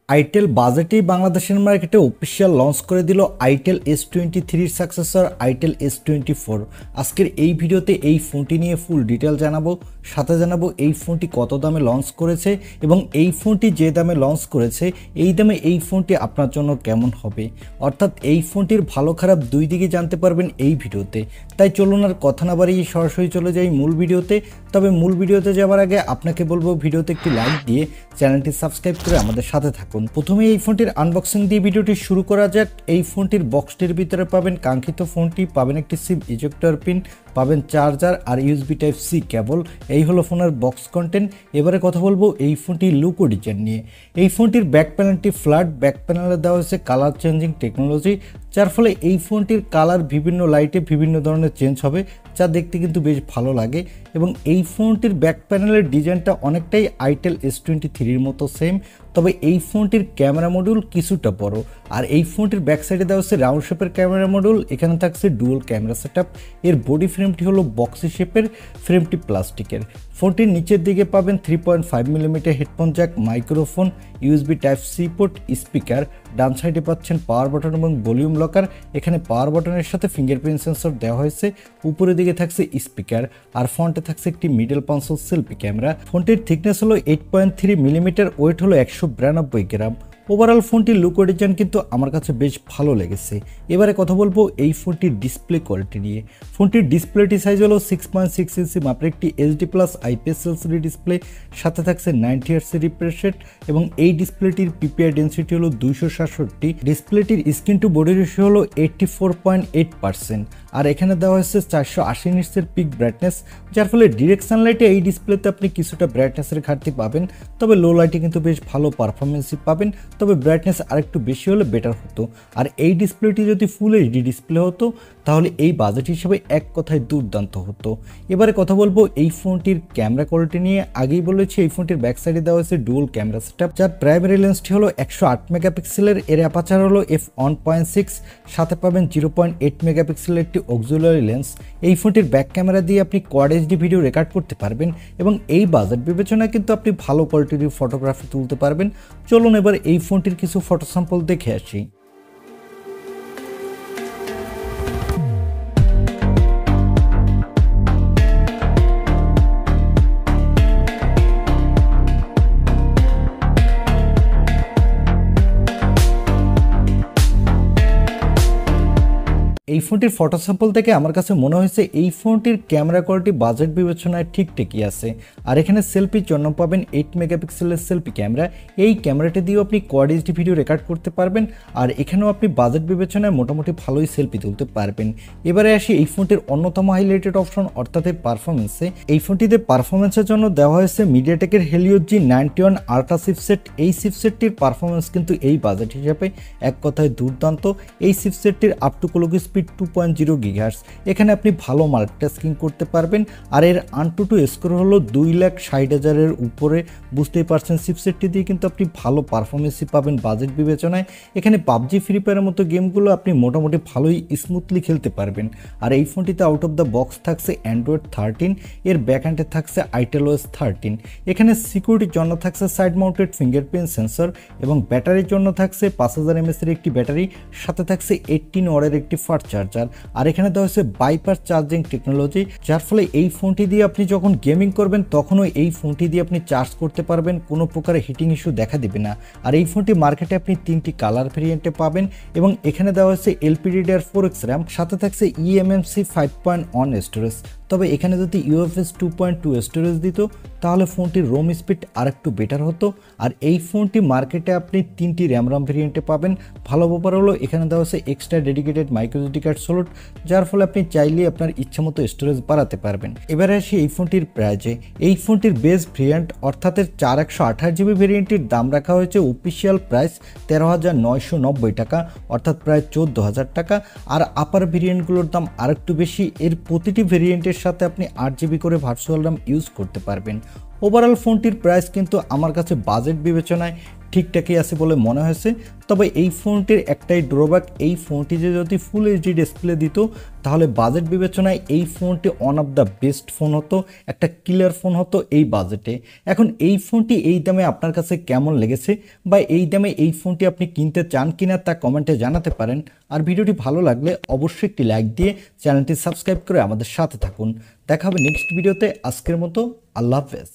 itel বাজেটেই বাংলাদেশের মার্কেটে official launch করে দিল itel s23 এর সাকসেসর itel s24। আজকের এই ভিডিওতে এই ফোনটি নিয়ে ফুল ডিটেল জানাবো, সাথে জানাবো এই ফোনটি কত দামে লঞ্চ করেছে এবং এই ফোনটি যে দামে লঞ্চ করেছে এই দামে এই ফোনটি আপনার জন্য কেমন হবে, অর্থাৎ এই ফোনটির ভালো খারাপ দুই দিকে জানতে পারবেন এই ভিডিওতে। তাই চলুন আর কথা না বাড়িয়ে সরাসরি চলে যাই মূল ভিডিওতে। তবে মূল ভিডিওতে যাওয়ার আগে আপনাকে বলবো ভিডিওতে একটি লাইক দিয়ে চ্যানেলটি সাবস্ক্রাইব করে আমাদের সাথে থাকুন। প্রথমে এই ফোনটির আনবক্সিং দিয়ে ভিডিওটি শুরু করা যাক। এই ফোনটির বক্সটির ভিতরে পাবেন কাঙ্ক্ষিত ফোনটি, পাবেন একটি সিম ইজেক্টর পিন, পাবেন চার্জার আর ইউএসবি টাইপ সি কেবল। এই হলো ফোনের বক্স কন্টেন্ট। এবারে কথা বলবো এই ফোনটির লুক ও ডিজাইন নিয়ে। এই ফোনটির ব্যাক প্যানেলটি ফ্ল্যাট, ব্যাক প্যানেলে দেওয়া হয়েছে কালার চেঞ্জিং টেকনোলজি, যার ফলে এই ফোনটির কালার বিভিন্ন লাইটে বিভিন্ন ধরনের চেঞ্জ হবে, যা দেখতে কিন্তু বেশ ভালো লাগে। এবং এই ফোনটির ব্যাক প্যানেলের ডিজাইনটা অনেকটাই itel s23 মতো সেম, তবে এই ফোনটির ক্যামেরা মডিউল কিছুটা বড়। আর এই ফোনটির ব্যাক সাইডে দেওয়া হচ্ছে রাউন্ড শেপের ক্যামেরা মডিউল, এখানে থাকছে ডুয়াল ক্যামেরা সেটআপ। এর বডি ফ্রেমটি হলো বক্সি শেপের, ফ্রেমটি প্লাস্টিকের। ফোনটির নিচের দিকে পাবেন 3.5 millimetre headphone jack, microphone, USB type C port, speaker. ডান সাইডে পাচ্ছেন পাওয়ার বাটন এবং ভলিউম লকার। এখানে পাওয়ার বাটনের সাথে ফিঙ্গারপ্রিন্ট সেন্সর দেওয়া হয়েছে। উপরের দিকে থাকছে স্পিকার আর ফ্রন্টে থাকছে একটি মিডল কনসোল সেলফি ক্যামেরা। ফোনটির থিকনেস হলো 8.3 মিলিমিটার, ওয়েট হলো 192 গ্রাম। ওভারঅল ফোনটির লুক ও ডিজাইন কিন্তু আমার কাছে বেশ ভালো লেগেছে। এবারে কথা বলবো এই ফোনটির ডিসপ্লে কোয়ালিটি নিয়ে। ফোনটির ডিসপ্লেটি সাইজ হলো 6.6 ইঞ্চি মাপের একটি HD plus IPS LCD display, সাথে থাকছে 90 হার্টজ রিফ্রেশ রেট এবং এই ডিসপ্লেটির পিপিআই ডেনসিটি হলো 267। ডিসপ্লেটির স্ক্রিন টু বডি রেশিও হলো 84.8%। আর এখানে দেওয়া হয়েছে 480 নিটসের পিক ব্রাইটনেস, যার ফলে ডিরেক্ট সানলাইটে এই ডিসপ্লেতে আপনি কিছুটা ব্রাইটনেসের ঘাটতি পাবেন, তবে লো লাইটে কিন্তু বেশ ভালো পারফরমেন্সই পাবেন, তবে ব্রাইটনেস আরেকটু বেশি হলে বেটার হতো। আর এই ডিসপ্লেটি যদি ফুল এইচডি ডিসপ্লে হতো তাহলে এই বাজেট হিসেবে এক কথায় দুর্দান্ত হতো। এবারে কথা বলবো এই ফোনটির ক্যামেরা কোয়ালিটি নিয়ে। আগেই বলেছি এই ফোনটির ব্যাক সাইডে দেওয়া হয়েছে ডুয়াল ক্যামেরা সেটআপ, যার প্রাইমারি লেন্সটি হলো 108 মেগাপিক্সেলের, এর অ্যাপারচার হলো f1.6, সাথে পাবেন 0.8 মেগাপিক্সেলের একটি অক্সিলারি লেন্স। এই ফোনটির ব্যাক ক্যামেরা দিয়ে আপনি কোয়াড এইচডি ভিডিও রেকর্ড করতে পারবেন এবং এই বাজেট বিবেচনায় কিন্তু আপনি ভালো কোয়ালিটির ফটোগ্রাফি তুলতে পারবেন। চলুন এবার এই ফোনটির কিছু ফটো স্যাম্পল দেখে আসি। এই ফোনটির ফটো স্যাম্পল থেকে আমার কাছে মনে হয়েছে এই ফোনটির ক্যামেরা কোয়ালিটি বাজেট বিবেচনায় ঠিকই আছে। আর এখানে সেলফির জন্য পাবেন 8 মেগাপিক্সেলের সেলফি ক্যামেরা। এই ক্যামেরাটি দিয়েও আপনি কোয়াড এইচডি ভিডিও রেকর্ড করতে পারবেন, আর এখানেও আপনি বাজেট বিবেচনায় মোটামুটি ভালোই সেলফি তুলতে পারবেন। এবারে আসি এই ফোনটির অন্যতম হাইলাইটেড অপশন অর্থাৎ এর পারফরমেন্সে। এই ফোনটিতে পারফরমেন্সের জন্য দেওয়া হয়েছে মিডিয়াটেকের হেলিও G91 আল্ট্রা চিপসেট। এই চিপসেটটির পারফরমেন্স কিন্তু এই বাজেট হিসাবে এক কথায় দুর্দান্ত। এই চিপসেটটির up to clock speed 2.0 gigahertz. এখানে আপনি ভালো মাল্টিটাস্কিং করতে পারবেন। আর এর AnTuTu স্কোর হলো 2,60,000-এর উপরে। বুঝতেই পারছেন চিপসেটটি দিয়ে কিন্তু আপনি ভালো পারফরমেন্সই পাবেন বাজেট বিবেচনায়। এখানে পাবজি, ফ্রি ফায়ারের মতো গেমগুলো আপনি মোটামুটি ভালোই স্মুথলি খেলতে পারবেন। আর এই ফোনটিতে আউট অফ দ্য বক্স থাকছে অ্যান্ড্রয়েড 13, এর ব্যাকহ্যান্ডে থাকছে itel OS 13। এখানে সিকিউরিটির জন্য থাকছে সাইড মাউন্টেড ফিঙ্গারপ্রিন্ট সেন্সর এবং ব্যাটারির জন্য থাকছে 5000 mAh-এর একটি ব্যাটারি, সাথে থাকছে 18 ওয়াটের একটি ফাস্ট চার্জার। আর এখানে দেওয়া হচ্ছে বাইপাস চার্জিং টেকনোলজি, যার ফলে এই ফোনটি দিয়ে আপনি যখন গেমিং করবেন তখনও এই ফোনটি দিয়ে আপনি চার্জ করতে পারবেন, কোনো প্রকারের হিটিং ইস্যু দেখা দিবে না। আর এই ফোনটি মার্কেটে আপনি 3টি কালার ভেরিয়েন্টে পাবেন এবং এখানে দেওয়া হচ্ছে LPDDR4X RAM, সাথে থাকছে eMMC 5.1 স্টোরেজ। তবে এখানে যদি UFS 2.2 স্টোরেজ দিত তাহলে ফোনটির রোম স্পিড আরেকটু বেটার হতো। আর এই ফোনটি মার্কেটে আপনি 3টি র্যাম ভেরিয়েন্টে পাবেন। ভালো ব্যাপার হলো এখানে দেওয়া হচ্ছে extra dedicated microSD card slot, যার ফলে আপনি চাইলে আপনার ইচ্ছামতো স্টোরেজ বাড়াতে পারবেন। এবারে আসি এই ফোনটির প্রাইজে। এই ফোনটির বেস ভেরিয়েন্ট অর্থাৎ এর 4128GB ভেরিয়েন্টটির দাম রাখা হয়েছে অফিসিয়াল প্রাইস 13,990 টাকা, অর্থাৎ প্রায় 14,000 টাকা। আর আপার ভেরিয়েন্টগুলোর দাম আরেকটু বেশি। এর প্রতিটি ভেরিয়েন্টের সাথে আপনি 8GB করে ভার্চুয়াল RAM ইউজ করতে পারবেন। ওভারঅল ফোনটির প্রাইস কিন্তু আমার কাছে বাজেট বিবেচনায় ঠিকঠাকই আছে বলে মনে হয়েছে। তবে এই ফোনটির একটাই ড্রব্যাক, এই ফোনটি যদি ফুল এইচডি ডিসপ্লে দিত তাহলে বাজেট বিবেচনায় এই ফোনটি one of the best phone হতো, একটা ক্লিয়ার ফোন হতো এই বাজেটে। এখন এই ফোনটি এই দামে আপনার কাছে কেমন লেগেছে বা এই দামে এই ফোনটি আপনি কিনতে চান কিনা তা কমেন্টে জানাতে পারেন। আর ভিডিওটি ভালো লাগলে অবশ্যই একটি লাইক দিয়ে চ্যানেলটি সাবস্ক্রাইব করে আমাদের সাথে থাকুন। দেখা হবে নেক্সট ভিডিওতে। আজকের মতো আল্লাহ হাফেজ।